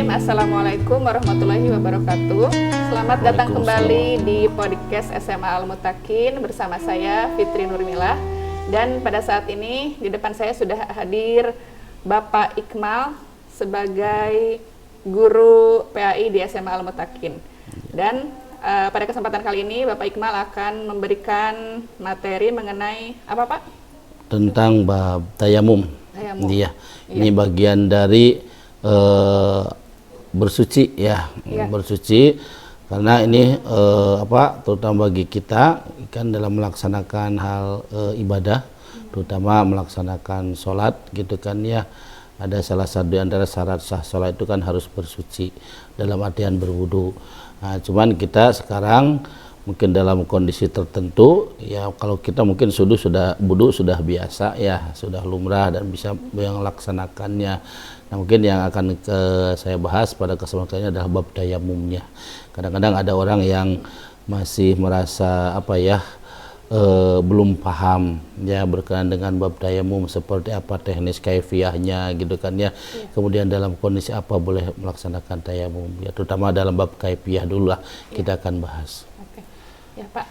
Assalamualaikum warahmatullahi wabarakatuh. Selamat datang kembali di podcast SMA Al-Muttaqin bersama saya Fitri Nurmila. Dan pada saat ini di depan saya sudah hadir Bapak Ikmal sebagai guru PAI di SMA Al-Muttaqin. Dan pada kesempatan kali ini Bapak Ikmal akan memberikan materi mengenai apa, Pak? Tentang bab tayamum. Iya. Ini bagian dari bersuci ya, bersuci karena ini terutama bagi kita kan dalam melaksanakan hal ibadah, terutama melaksanakan sholat gitu kan ya, ada salah satu di antara syarat sah sholat itu kan harus bersuci dalam artian berwudu. Nah, cuman kita sekarang mungkin dalam kondisi tertentu ya, kalau kita mungkin sudah wudu sudah biasa ya, sudah lumrah dan bisa melaksanakannya. Nah, mungkin yang akan saya bahas pada kesempatan ini adalah bab tayamumnya. Kadang-kadang ada orang yang masih merasa belum paham ya berkenaan dengan bab tayamum, seperti apa teknis kaifiyahnya gitu kan ya. Kemudian dalam kondisi apa boleh melaksanakan tayamum ya, terutama dalam bab kaifiyah dulu lah kita akan bahas. Oke. Ya Pak,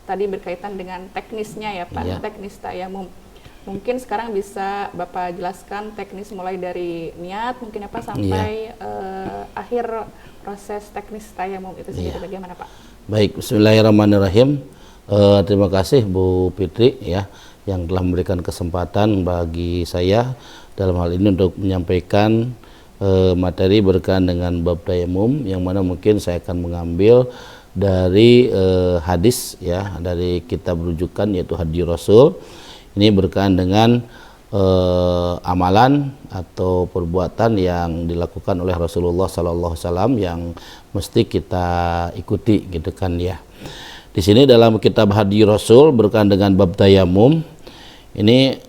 tadi berkaitan dengan teknisnya ya Pak, teknis tayamum. Mungkin sekarang bisa Bapak jelaskan teknis mulai dari niat mungkin apa sampai akhir proses teknis tayamum itu sendiri bagaimana Pak? Baik, bismillahirrahmanirrahim. Terima kasih Bu Fitri ya yang telah memberikan kesempatan bagi saya dalam hal ini untuk menyampaikan materi berkaitan dengan bab tayamum, yang mana mungkin saya akan mengambil dari hadis ya, dari kitab rujukan yaitu Hadis Rasul. Ini berkaitan dengan amalan atau perbuatan yang dilakukan oleh Rasulullah SAW yang mesti kita ikuti gitu kan ya. Di sini dalam kitab Hadis Rasul berkaitan dengan bab tayamum ini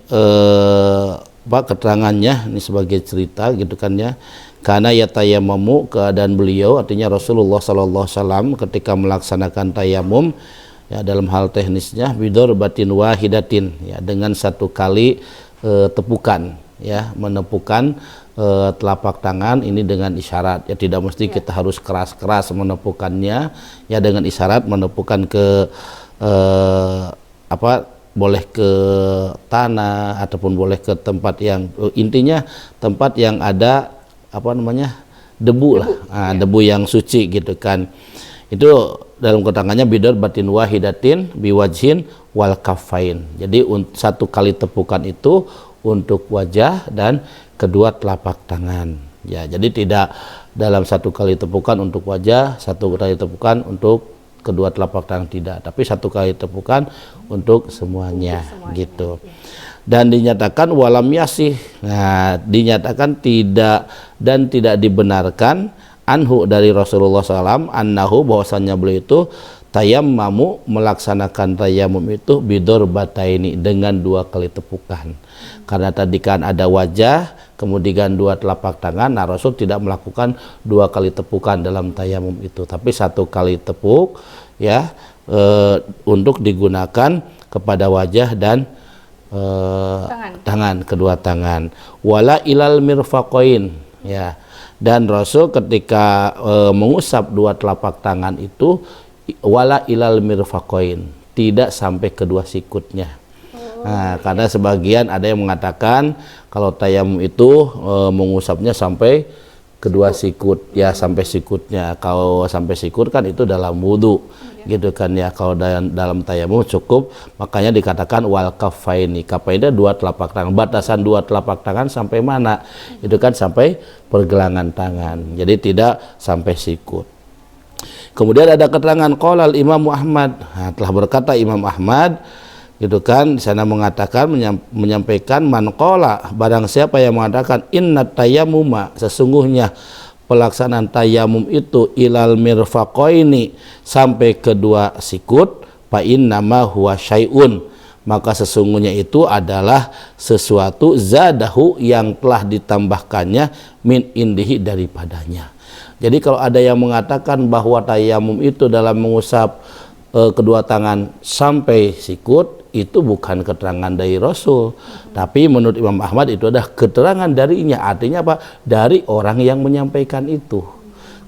keterangannya ini sebagai cerita gitu kan ya. Karena ya tayamamu, keadaan beliau artinya Rasulullah SAW ketika melaksanakan tayamum ya, dalam hal teknisnya bidor batin wahidatin ya, dengan satu kali tepukan ya, menepukan telapak tangan ini dengan isyarat ya, tidak mesti kita harus keras-keras menepukannya ya, dengan isyarat menepukan ke boleh ke tanah ataupun boleh ke tempat yang intinya tempat yang ada debu lah, debu yang suci gitu kan. Itu dalam keterangannya bidor batin wahidatin biwajhin wal kafain. Jadi satu kali tepukan itu untuk wajah dan kedua telapak tangan. Ya, jadi tidak dalam satu kali tepukan untuk wajah, satu kali tepukan untuk kedua telapak tangan, tidak, tapi satu kali tepukan untuk semuanya gitu. Dan dinyatakan walam yasih. Nah, dinyatakan tidak dan tidak dibenarkan anhu dari Rasulullah SAW annahu bahwasannya beliau itu tayammamu melaksanakan tayamum itu bidor bataini dengan dua kali tepukan. Karena tadi kan ada wajah kemudian dua telapak tangan. Nah, Rasul tidak melakukan dua kali tepukan dalam tayamum itu, tapi satu kali tepuk ya, untuk digunakan kepada wajah dan tangan, kedua tangan. Wala ilal mirfaqain ya. Dan Rasul ketika mengusap dua telapak tangan itu wala ilal mirfaqain, tidak sampai kedua sikutnya. Nah, karena sebagian ada yang mengatakan kalau tayamum itu mengusapnya sampai kedua sikut ya, sampai sikutnya. Kalau sampai sikut kan itu dalam wudu gitu kan ya. Kalau dalam tayamum cukup, makanya dikatakan wal kafaini. Kafaini dua telapak tangan. Batasan dua telapak tangan sampai mana? Itu kan sampai pergelangan tangan. Jadi tidak sampai sikut. Kemudian ada keterangan qala Imam Ahmad. Nah, telah berkata Imam Ahmad gitu kan, di sana mengatakan menyampaikan man qala, barang siapa yang mengatakan inna tayammuma, sesungguhnya pelaksanaan tayamum itu ilal mirfaqaini, sampai kedua sikut, fa innama huwa syai'un, maka sesungguhnya itu adalah sesuatu zadahu yang telah ditambahkannya min indihi, daripadanya. Jadi kalau ada yang mengatakan bahwa tayamum itu dalam mengusap kedua tangan sampai sikut, itu bukan keterangan dari Rasul, tapi menurut Imam Ahmad itu adalah keterangan darinya. Artinya apa? Dari orang yang menyampaikan itu.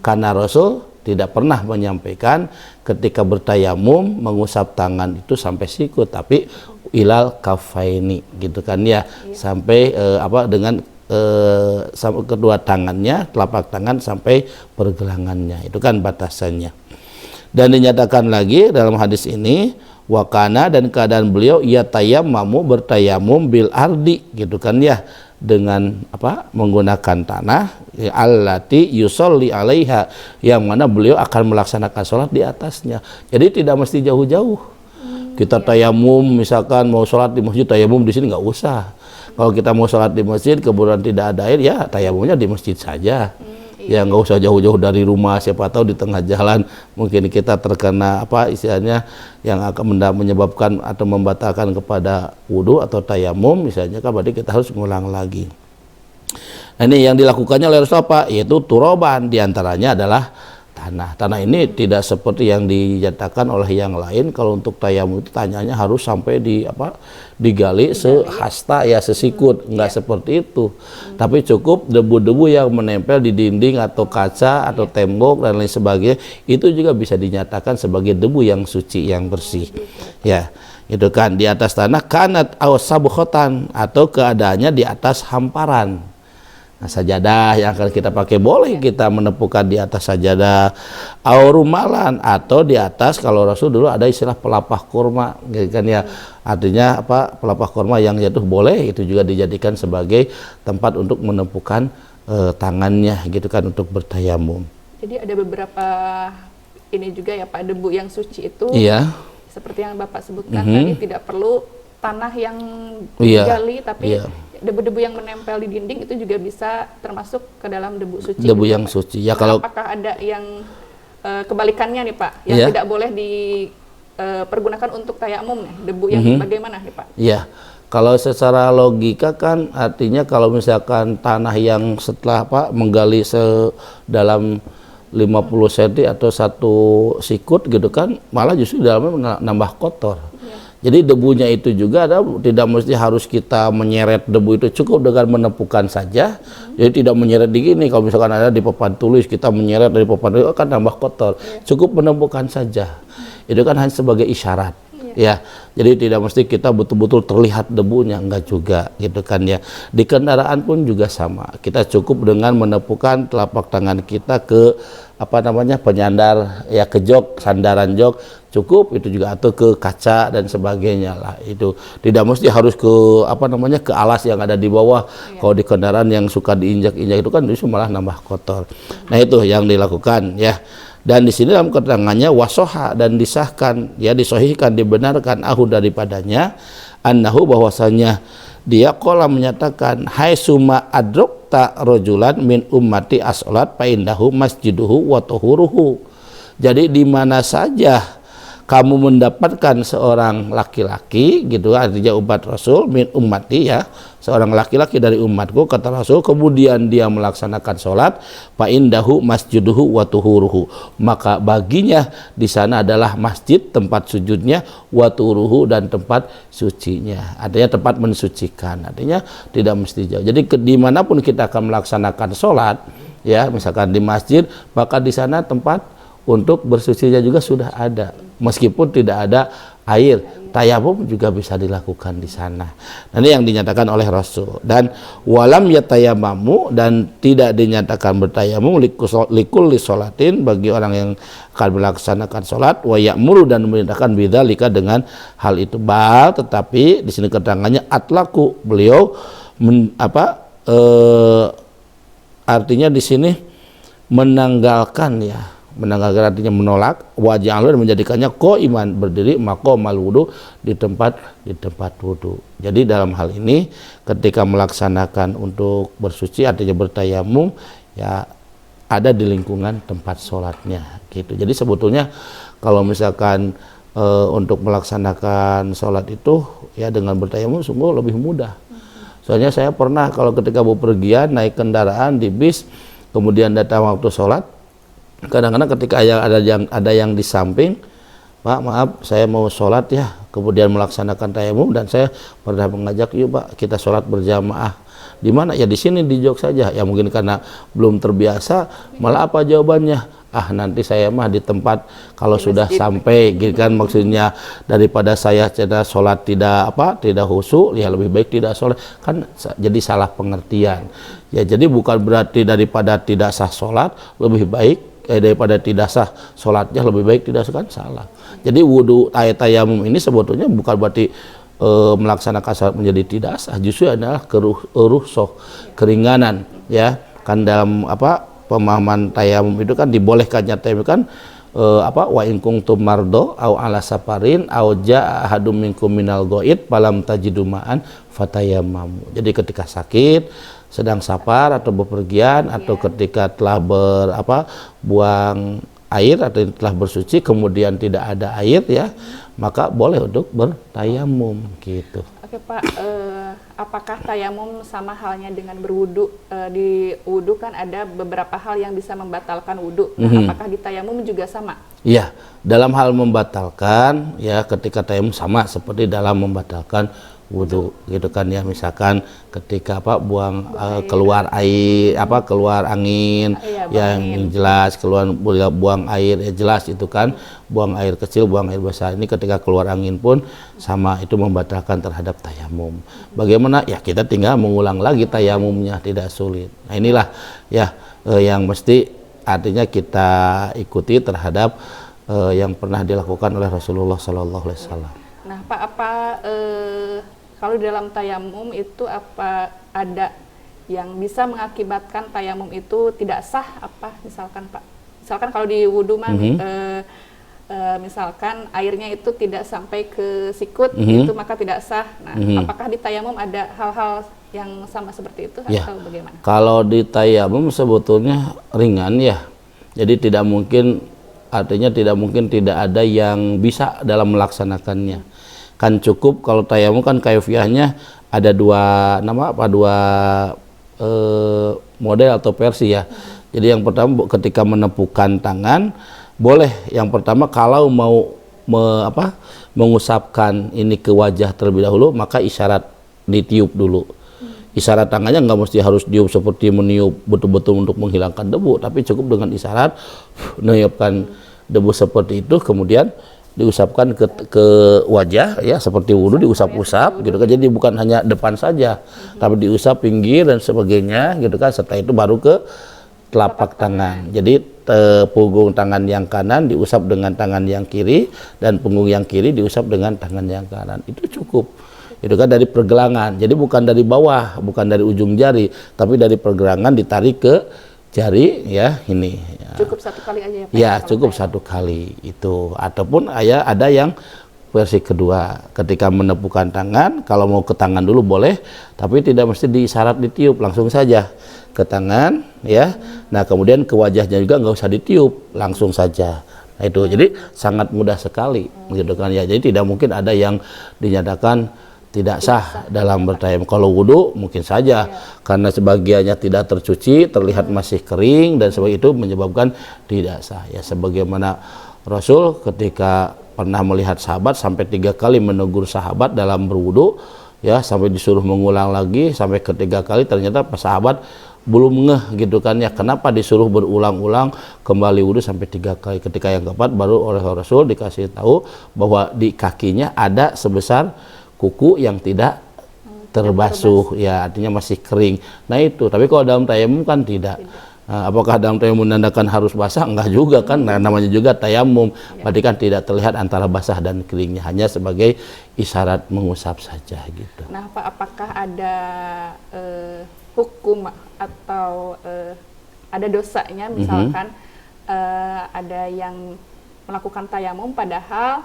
Karena Rasul tidak pernah menyampaikan ketika bertayamum mengusap tangan itu sampai sikut, tapi ilal kafaini gitu kan ya, sampai dengan sampai kedua tangannya, telapak tangan sampai pergelangannya, itu kan batasannya. Dan dinyatakan lagi dalam hadis ini, wakana, dan keadaan beliau ia tayammamu, bertayamum bil ardi gitu kan ya, dengan menggunakan tanah, allati yusolli alaiha, yang mana beliau akan melaksanakan sholat di atasnya. Jadi tidak mesti jauh-jauh. Kita tayamum, misalkan mau sholat di masjid, tayamum di sini nggak usah. Kalau kita mau sholat di masjid kemudian tidak ada air, ya tayamumnya di masjid saja. Ya nggak usah jauh-jauh dari rumah, siapa tahu di tengah jalan mungkin kita terkena istilahnya yang akan menyebabkan atau membatalkan kepada wudhu atau tayamum misalnya, kan berarti kita harus mengulang lagi. Nah, ini yang dilakukannya oleh Rasul apa? Yaitu turoban, diantaranya adalah tanah. Tanah ini tidak seperti yang dinyatakan oleh yang lain. Kalau untuk tayamum itu tanyanya harus sampai digali sehasta ya, sesikut, enggak seperti itu. Tapi cukup debu-debu yang menempel di dinding atau kaca atau tembok dan lain sebagainya, itu juga bisa dinyatakan sebagai debu yang suci, yang bersih. Ya, itu kan di atas tanah, kanat aw sabkhotan, atau keadaannya di atas hamparan. Nah, sajadah yang akan kita pakai boleh kita menepukan di atas sajadah, aurumalan, atau di atas, kalau Rasul dulu ada istilah pelapah kurma gitu kan ya, artinya pelapah kurma yang jatuh boleh itu juga dijadikan sebagai tempat untuk menepukan tangannya gitu kan, untuk bertayamum. Jadi ada beberapa ini juga ya Pak, debu yang suci itu seperti yang Bapak sebutkan tadi, tidak perlu tanah yang digali, tapi debu-debu yang menempel di dinding itu juga bisa termasuk ke dalam debu suci. Debu yang suci. Ya, kalau apakah ada yang kebalikannya nih Pak, yang tidak boleh dipergunakan untuk tayamum nih, debu yang bagaimana nih Pak? Iya. Kalau secara logika kan artinya kalau misalkan tanah yang setelah menggali dalam 50 cm atau 1 sikut gitu kan, malah justru dalamnya nambah kotor. Jadi debunya itu juga tidak mesti harus kita menyeret debu itu, cukup dengan menepukan saja. Jadi tidak menyeret di gini, kalau misalkan ada di papan tulis kita menyeret dari papan tulis kan nambah kotor. Cukup menepukan saja. Itu kan hanya sebagai isyarat. Ya, jadi tidak mesti kita betul-betul terlihat debunya, enggak juga gitu kan ya. Di kendaraan pun juga sama. Kita cukup dengan menepukan telapak tangan kita ke penyandar ya, ke jok, sandaran jok, cukup itu juga, atau ke kaca dan sebagainya lah. Itu tidak mesti harus ke ke alas yang ada di bawah. Kalau di kendaraan yang suka diinjak-injak itu kan itu malah nambah kotor. Nah, itu yang dilakukan ya. Dan di sini dalam keterangannya wasoha, dan disahkan ya, disohihkan, dibenarkan daripadanya annahu, bahwasanya dia qala menyatakan, hai suma adrokta rojulan min ummati as-salat fa indahu masjiduhu wa tuhuruhu. Jadi di mana saja kamu mendapatkan seorang laki-laki gitu, artinya umat Rasul, min ummati ya, seorang laki-laki dari umatku, kata Rasul, kemudian dia melaksanakan sholat, fa indahu masjiduhu wa tuhuruhu, maka baginya di sana adalah masjid, tempat sujudnya, wa tuhuruhu, dan tempat sucinya, artinya tempat mensucikan, artinya tidak mesti jauh. Jadi dimanapun kita akan melaksanakan sholat ya, misalkan di masjid, maka di sana tempat untuk bersucinya juga sudah ada, meskipun tidak ada air. Tayamum juga bisa dilakukan di sana. Nah, ini yang dinyatakan oleh Rasul. Dan walam yatayamamu, dan tidak dinyatakan bertayamum likulli sholatin, bagi orang yang akan melaksanakan sholat, wa ya'muru, dan memerintahkan bidzalika, dengan hal itu. Tetapi di sini keterangannya atlaku, beliau artinya di sini menanggalkan ya, menanggalkan artinya menolak, wajah dan menjadikannya iman, berdiri maqamal wudu, di tempat wudu. Jadi dalam hal ini ketika melaksanakan untuk bersuci, artinya bertayamum ya, ada di lingkungan tempat sholatnya gitu. Jadi sebetulnya kalau misalkan untuk melaksanakan sholat itu ya dengan bertayamum sungguh lebih mudah. Soalnya saya pernah kalau ketika bepergian naik kendaraan di bis, kemudian datang waktu sholat, kadang-kadang ketika ada yang di samping, Pak maaf saya mau sholat ya, kemudian melaksanakan tayamum, dan saya pernah mengajak, yuk Pak kita sholat berjamaah. Di mana? Ya di sini di Jog saja. Ya mungkin karena belum terbiasa, malah apa jawabannya? Ah nanti saya mah di tempat kalau sudah sampai, gitu kan, maksudnya daripada saya sholat tidak khusyuk, ya lebih baik tidak sholat, kan jadi salah pengertian. Ya jadi bukan berarti daripada tidak sah sholat lebih baik, daripada tidak sah sholatnya lebih baik tidak sah, kan salah. Jadi wudhu tayamum ini sebetulnya bukan berarti melaksanakan sholat menjadi tidak sah, justru adalah rukhsah, keringanan, ya kan. Dalam pemahaman tayamum itu kan dibolehkannya tayamum kan wa in kuntum mardo au ala safarin au jaa ahadum minkum minal ghaid falam tajidu ma'an fatayammamu. Jadi ketika sakit, sedang safar atau bepergian, atau ketika telah buang air atau telah bersuci kemudian tidak ada air, ya maka boleh untuk bertayamum gitu. Oke Pak, apakah tayamum sama halnya dengan berwudu? Di wudu kan ada beberapa hal yang bisa membatalkan wudu. Nah, apakah di tayamum juga sama? Iya, dalam hal membatalkan, ya ketika tayamum sama seperti dalam membatalkan wudu, gitu kan ya. Misalkan ketika buang keluar air, keluar angin, yang jelas buang air, ya jelas itu kan, buang air kecil, buang air besar, ini ketika keluar angin pun sama, itu membatalkan terhadap tayamum. Bagaimana? Ya kita tinggal mengulang lagi tayamumnya, tidak sulit. Nah inilah ya yang mesti artinya kita ikuti terhadap yang pernah dilakukan oleh Rasulullah SAW. Nah Pak, kalau dalam tayamum itu apa ada yang bisa mengakibatkan tayamum itu tidak sah? Misalkan Pak, misalkan kalau di wudu mah misalkan airnya itu tidak sampai ke sikut, itu maka tidak sah. Nah, apakah di tayamum ada hal-hal yang sama seperti itu atau bagaimana? Kalau di tayamum sebetulnya ringan ya. Jadi tidak mungkin, artinya tidak mungkin tidak ada yang bisa dalam melaksanakannya. Kan cukup kalau tayamum kan kaifiahnya ada dua model atau versi ya. Jadi yang pertama ketika menepukan tangan boleh, yang pertama kalau mau mengusapkan ini ke wajah terlebih dahulu, maka isyarat ditiup dulu. Isyarat tangannya nggak mesti harus tiup seperti meniup betul-betul untuk menghilangkan debu, tapi cukup dengan isyarat meniupkan debu seperti itu, kemudian diusapkan ke wajah, ya seperti wudhu diusap-usap gitu kan. Jadi bukan hanya depan saja, tapi diusap pinggir dan sebagainya gitu kan. Setelah itu baru ke telapak tangan. Jadi punggung tangan yang kanan diusap dengan tangan yang kiri, dan punggung yang kiri diusap dengan tangan yang kanan. Itu cukup. Itu kan dari pergelangan. Jadi bukan dari bawah, bukan dari ujung jari, tapi dari pergelangan ditarik ke jari, ya ini. Cukup satu kali aja ya Pak? Ya cukup satu kali itu. Ataupun ada yang versi kedua, ketika menepukan tangan, kalau mau ke tangan dulu boleh, tapi tidak mesti diisyarat ditiup, langsung saja ke tangan, ya. Nah kemudian ke wajahnya juga nggak usah ditiup, langsung saja. Nah itu jadi sangat mudah sekali, gitu kan ya. Jadi tidak mungkin ada yang dinyatakan tidak sah dalam bertayamum. Kalau wudhu mungkin saja karena sebagiannya tidak tercuci, terlihat masih kering dan sebagainya, itu menyebabkan tidak sah. Ya sebagaimana Rasul ketika pernah melihat sahabat sampai 3 kali menegur sahabat dalam berwudhu, ya sampai disuruh mengulang lagi sampai ketiga kali, ternyata sahabat belum ngeh gitu kan ya, kenapa disuruh berulang-ulang kembali wudhu sampai 3 kali. Ketika yang keempat baru oleh Rasul dikasih tahu bahwa di kakinya ada sebesar kuku yang tidak terbasuh, ya artinya masih kering. Nah itu, tapi kalau dalam tayamum kan tidak. Nah, apakah dalam tayamum menandakan harus basah? Enggak juga kan, nah, namanya juga tayamum, berarti kan tidak terlihat antara basah dan keringnya, hanya sebagai isyarat mengusap saja gitu. Nah Pak, apakah ada hukum atau ada dosanya misalkan ada yang melakukan tayamum padahal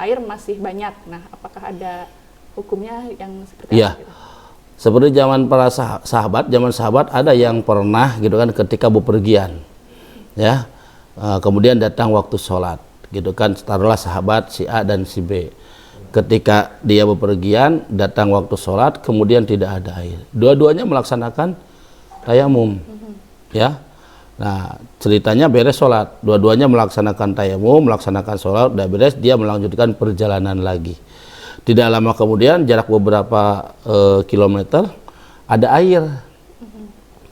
air masih banyak? Nah, apakah ada hukumnya yang seperti apa? Gitu? Seperti zaman para sahabat ada yang pernah gitu kan ketika bepergian, ya, kemudian datang waktu sholat, gitu kan. Taruhlah sahabat si A dan si B, ketika dia bepergian datang waktu sholat, kemudian tidak ada air. Dua-duanya melaksanakan tayamum, ya. Nah, ceritanya beres sholat, dua-duanya melaksanakan tayamum, melaksanakan sholat, udah beres, dia melanjutkan perjalanan lagi. Tidak lama kemudian, jarak beberapa kilometer, ada air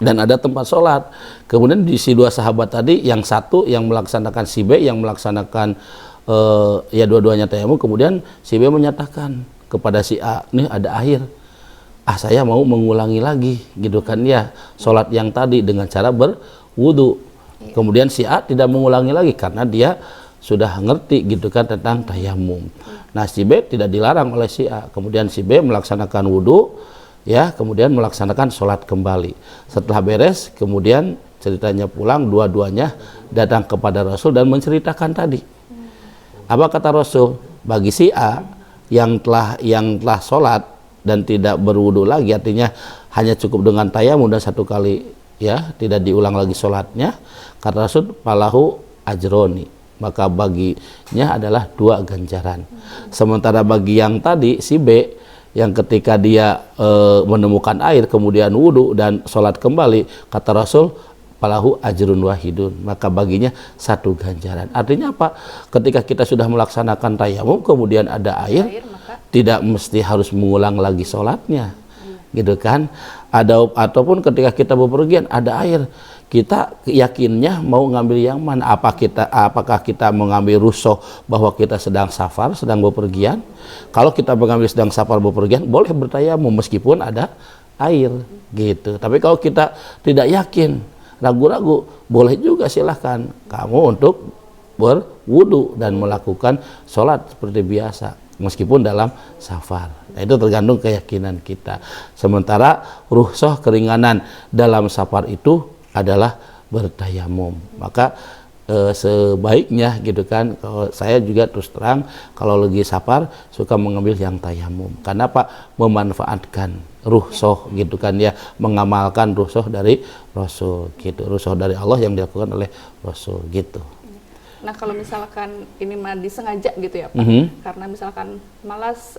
dan ada tempat sholat. Kemudian di si dua sahabat tadi, yang satu yang melaksanakan, si B yang melaksanakan ya dua-duanya tayamum, kemudian si B menyatakan kepada si A, nih ada air. Saya mau mengulangi lagi, gitu kan ya, sholat yang tadi dengan cara berwudu. Kemudian si A tidak mengulangi lagi karena dia sudah ngerti gitu kan tentang tayamum. Nah, si B tidak dilarang oleh si A. Kemudian si B melaksanakan wudu, ya, kemudian melaksanakan sholat kembali. Setelah beres, kemudian ceritanya pulang, dua-duanya datang kepada Rasul dan menceritakan tadi. Apa kata Rasul? Bagi si A yang telah sholat dan tidak berwudu lagi, artinya hanya cukup dengan tayamum dan satu kali, ya, tidak diulang lagi sholatnya, kata Rasul, falahu ajroni, maka baginya adalah 2 ganjaran. Sementara bagi yang tadi si B, yang ketika dia menemukan air kemudian wudu dan sholat kembali, kata Rasul, falahu ajrun wahidun, maka baginya 1 ganjaran. Artinya apa? Ketika kita sudah melaksanakan tayamum kemudian ada air, maka tidak mesti harus mengulang lagi sholatnya, gitu kan? Ataupun ketika kita bepergian ada air, kita yakinnya mau ngambil yang mana? Apakah kita mengambil rusuh bahwa kita sedang safar, sedang bepergian? Kalau kita mengambil sedang safar bepergian, boleh bertayamum meskipun ada air, gitu. Tapi kalau kita tidak yakin, ragu-ragu, boleh juga silahkan kamu untuk berwudu dan melakukan sholat seperti biasa meskipun dalam safar. Nah, itu tergantung keyakinan kita. Sementara rukhsah, keringanan dalam safar itu adalah bertayamum. Maka sebaiknya gitu kan, kalau saya juga terus terang kalau lagi safar suka mengambil yang tayamum. Karena apa? Memanfaatkan rukhsah gitu kan ya, mengamalkan rukhsah dari Rasul gitu, rukhsah dari Allah yang dilakukan oleh Rasul gitu. Nah, kalau misalkan ini mah disengaja gitu ya Pak, karena misalkan malas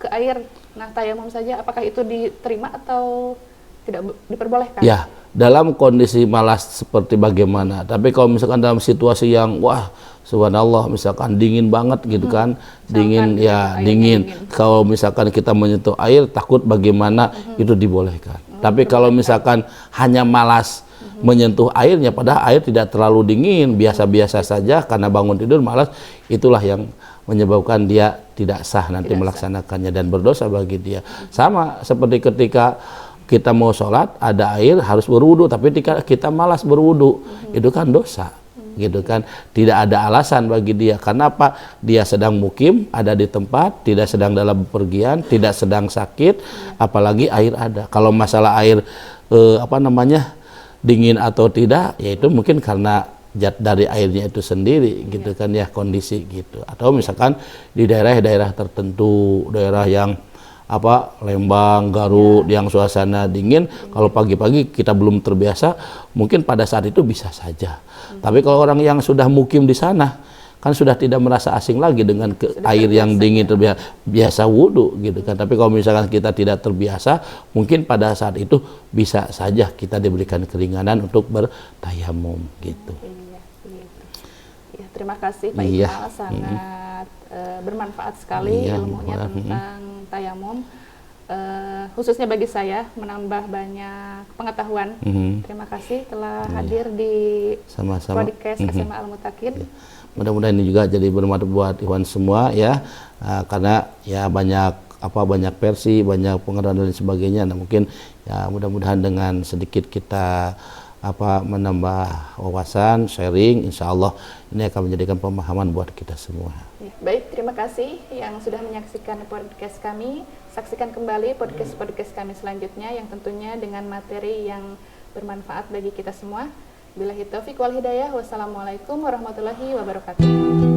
ke air, nah tayamum saja, apakah itu diterima atau tidak diperbolehkan? Ya, dalam kondisi malas seperti bagaimana. Tapi kalau misalkan dalam situasi yang wah subhanallah, misalkan dingin banget gitu kan, dingin ya dingin. Kalau misalkan kita menyentuh air takut bagaimana, itu dibolehkan. Tapi kalau misalkan hanya malas menyentuh airnya, padahal air tidak terlalu dingin, biasa-biasa saja karena bangun tidur malas, itulah yang menyebabkan dia tidak sah nanti melaksanakannya dan berdosa bagi dia. Sama seperti ketika kita mau sholat ada air harus berwudu, tapi ketika kita malas berwudu, itu kan dosa, gitu kan. Tidak ada alasan bagi dia. Karena apa? Dia sedang mukim, ada di tempat, tidak sedang dalam bepergian, tidak sedang sakit, apalagi air ada. Kalau masalah air dingin atau tidak, yaitu mungkin karena zat dari airnya itu sendiri, gitu kan ya, kondisi gitu. Atau misalkan di daerah-daerah tertentu, daerah yang Lembang, Garut, yang suasana dingin, kalau pagi-pagi kita belum terbiasa, mungkin pada saat itu bisa saja. Tapi kalau orang yang sudah mukim di sana, kan sudah tidak merasa asing lagi dengan air yang dingin, terbiasa wudhu gitu kan. Tapi kalau misalkan kita tidak terbiasa, mungkin pada saat itu bisa saja kita diberikan keringanan untuk bertayamum gitu. Ya, terima kasih Pak Iqbal, sangat bermanfaat sekali ilmunya tentang tayamum, khususnya bagi saya menambah banyak pengetahuan. Terima kasih telah hadir di podcast SMA Al-Mutakin. Mudah-mudahan ini juga jadi bermanfaat buat Ikhwan semua ya, karena ya banyak versi, banyak pengetahuan dan sebagainya. Nah, mungkin ya mudah-mudahan dengan sedikit kita menambah wawasan, sharing, insya Allah ini akan menjadikan pemahaman buat kita semua. Ya, baik, terima kasih yang sudah menyaksikan podcast kami. Saksikan kembali podcast kami selanjutnya yang tentunya dengan materi yang bermanfaat bagi kita semua. Billahi taufiq wal hidayah. Wassalamualaikum warahmatullahi wabarakatuh.